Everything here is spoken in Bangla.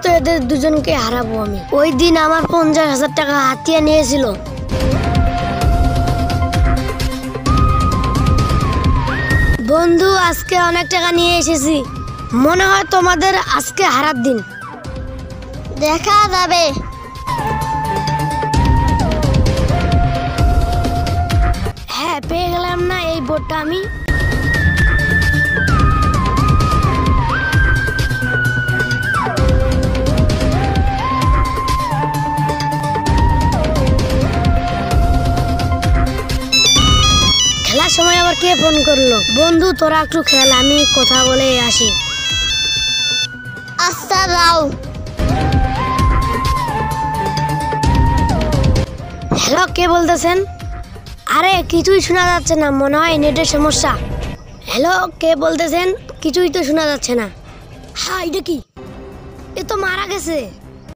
তো এদের দুজনকে হারাবো আমি। ওই দিন আমার 50,000 টাকা হাতিয়ে নিয়েছিল। বন্ধু, আজকে অনেক টাকা নিয়ে এসেছি, মনে হয় তোমাদের আজকে হারার দিন। দেখা যাবে। হ্যাঁ, পেয়ে গেলাম না এই বোর্ডটা আমি। খেলার সময় আবার কে ফোন করলো? বন্ধু, তোরা একটু খেল, আমি কথা বলে আসি। আচ্ছা যাও। হ্যালো, কে বলতেছেন? আরে কিছুই শোনা যাচ্ছে না, মনে হয় নেটের সমস্যা। হ্যালো, কে বলতেছেন? কিছুই তো শোনা যাচ্ছে না। হ্যাঁ, এটা কি? এ তো মারা গেছে।